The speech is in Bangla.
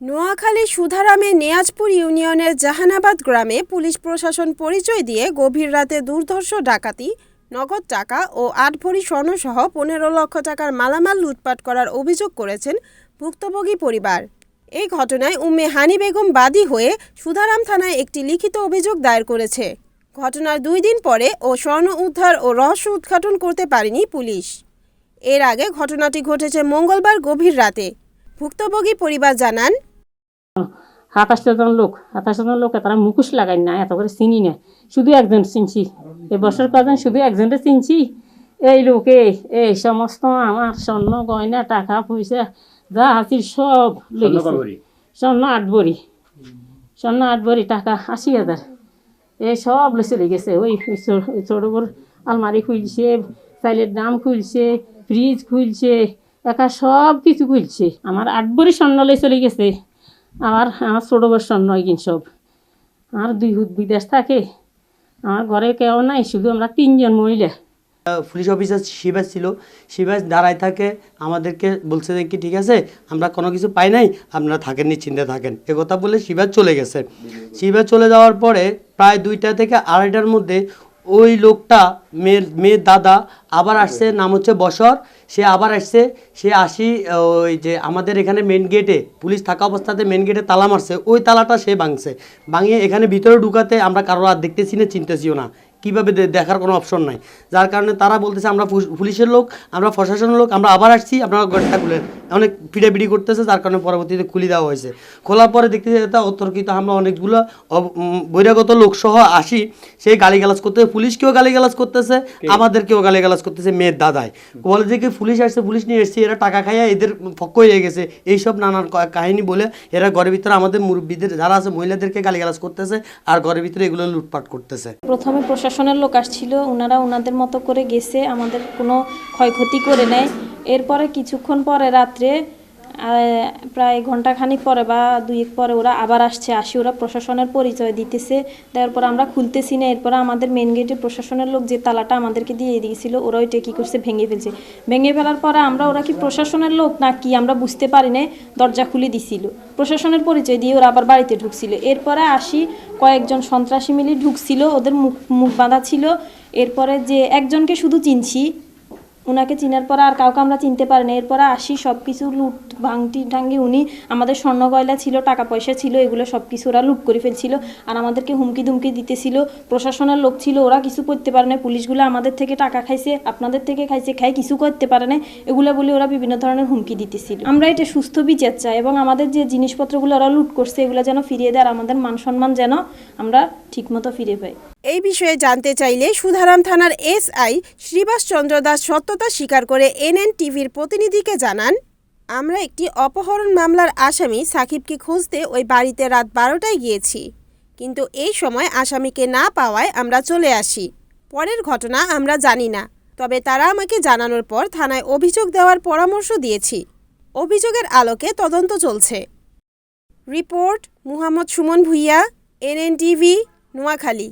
নোয়াখালী সুধারামে নিয়াজপুর ইউনিয়নের জাহানাবাদ গ্রামে পুলিশ প্রশাসন পরিচয় দিয়ে গভীর রাতে দুর্ধর্ষ ডাকাতি, নগদ টাকা ও ৮ ভরি স্বর্ণসহ ১৫ লক্ষ টাকার মালামাল লুটপাট করার অভিযোগ করেছেন ভুক্তভোগী পরিবার। এই ঘটনায় উম্মে হানি বেগম বাদী হয়ে সুধারাম থানায় একটি লিখিত অভিযোগ দায়ের করেছে। ঘটনার ২ দিন পরে ও স্বর্ণ উদ্ধার ও রহস্য উদ্ঘাটন করতে পারেনি পুলিশ। এর আগে ঘটনাটি ঘটেছে মঙ্গলবার গভীর রাতে। ভুক্তভোগী পরিবার জানান, ২৭ জন লোক তারা মুখোশ লাগাই না, এত করে চিনি না, শুধু একজন চিনছি। এবছর কজন শুধু একজনটা চিনছি। এই লোকে এই সমস্ত আমার স্বর্ণ গয়না টাকা পয়সা যা হাসির সব স্বর্ণ ৮ ভরি টাকা ৮০,০০০ এই সব চলে গেছে। ওই ছোট বড় আলমারি খুলছে, চাইলের দাম খুলছে, ফ্রিজ খুলছে, একা সব কিছু খুলছে। আমার ৮ ভরি স্বর্ণ চলে গেছে। আমার ছোটো বড় স্বর্ণ কিন সব। আমার 2 বিদেশ থাকে, আমার ঘরে কেউ নাই, শুধু আমরা 3 জন মহিলা। পুলিশ অফিসার শিবাস ছিল, শিবাস দাঁড়ায় থাকে, আমাদেরকে বলছে যে কি ঠিক আছে, আমরা কোনো কিছু পাই নাই, আপনারা থাকেন, নিশ্চিন্তে থাকেন, এ কথা বলে শিবাস চলে গেছে। শিবাস চলে যাওয়ার পরে প্রায় 2টা থেকে 2:30টার মধ্যে ওই লোকটা মেয়ের দাদা আবার আসছে, নাম হচ্ছে বসর। সে আবার আসছে, সে ওই যে আমাদের এখানে মেন গেটে পুলিশ থাকা অবস্থাতে মেন গেটে তালা মারছে, ওই তালাটা সে ভাঙিয়ে এখানে ভিতরে ঢুকাতে আমরা কারো আর দেখতেছি না, চিনতেছিও না, কীভাবে দেখার কোনো অপশন নাই। যার কারণে তারা বলতেছে আমরা পুলিশের লোক, আমরা প্রশাসনের লোক, আমরা আবার আসছি, আপনারা গেটটা খুলেন। অনেক পিড়াপিড়ি করতেছে, যার কারণে পরবর্তীতে খুলে দেওয়া হয়েছে। খোলার পরে দেখতেছি এটা অতর্কিত আমরা অনেকগুলো বহিরাগত লোকসহ আসি, সেই গালিগালাজ করতেছে, পুলিশকেও গালিগালাজ করতেছে, আমাদেরকেও গালিগালাজ করতেছে। মেয়ের দাদায় বলে যে কি পুলিশ আসছে, পুলিশ নিয়ে এসছে, এরা টাকা খাইয়া এদের পক্ষ হয়ে গেছে, এইসব নানান কাহিনী বলে এরা ঘরের ভিতরে আমাদের মুরব্বীদের যারা আছে মহিলাদেরকে গালিগালাজ করতেছে, আর ঘরের ভিতরে এগুলো লুটপাট করতেছে। প্রথমে প্রশাসনের লোক আসছিল, ওনারা ওনাদের মতো করে গেছে, আমাদের কোনো ক্ষয়ক্ষতি করে নেয়। এরপরে কিছুক্ষণ পরে রাত্রে প্রায় ঘন্টাখানিক পরে বা 2 পরে ওরা আবার আসি ওরা প্রশাসনের পরিচয় দিতেছে, দেওয়ার পর আমরা খুলতেছি না। এরপরে আমাদের মেন গেটে প্রশাসনের লোক যে তালাটা আমাদেরকে দিয়ে দিয়েছিল, ওরা ওইটা কী করছে ভেঙে ফেলছে। ভেঙে ফেলার পরে ওরা কি প্রশাসনের লোক না কি আমরা বুঝতে পারি না, দরজা খুলে দিছিল, প্রশাসনের পরিচয় দিয়ে ওরা আবার বাড়িতে ঢুকছিল। এরপরে কয়েকজন সন্ত্রাসী মিলে ঢুকছিল, ওদের মুখ বাঁধা ছিল। এরপরে যে একজনকে শুধু চিনছি, ওনাকে চিনার পর আর কাউকে আমরা চিনতে পারি না। এরপরে সব কিছু লুট ভাঙি উনি আমাদের স্বর্ণ গয়লা ছিল, টাকা পয়সা ছিল, এগুলো সব কিছু ওরা লুট করে ফেলছিল। আর আমাদেরকে হুমকি ধুমকি দিতেছিল। প্রশাসনের লোক ছিল, ওরা কিছু করতে পারে না। পুলিশগুলো আমাদের থেকে টাকা খাইছে, আপনাদের থেকে খাই কিছু করতে পারে না, এগুলো বলে ওরা বিভিন্ন ধরনের হুমকি দিতেছিল। আমরা এটা সুস্থ বিচার চাই এবং আমাদের যে জিনিসপত্রগুলো ওরা লুট করছে এগুলো যেন ফিরিয়ে দেয়, আর আমাদের মান সম্মান যেন আমরা ঠিকমতো ফিরে পাই। এই বিষয়ে জানতে চাইলে সুধারাম থানার এসআই শ্রীবাস চন্দ্র দাস সত্যতা স্বীকার করে NNTVর প্রতিনিধিকে জানান, আমরা একটি অপহরণ মামলার আসামি সাকিবকে খুঁজতে ওই বাড়িতে রাত 12টায় গিয়েছি, কিন্তু এই সময় আসামিকে না পাওয়ায় আমরা চলে আসি। পরের ঘটনা আমরা জানি না, তবে তারা আমাকে জানানোর পর থানায় অভিযোগ দেওয়ার পরামর্শ দিয়েছি। অভিযোগের আলোকে তদন্ত চলছে। Report Muhammad Suman Bhuiyan, NNTV, Noakhali.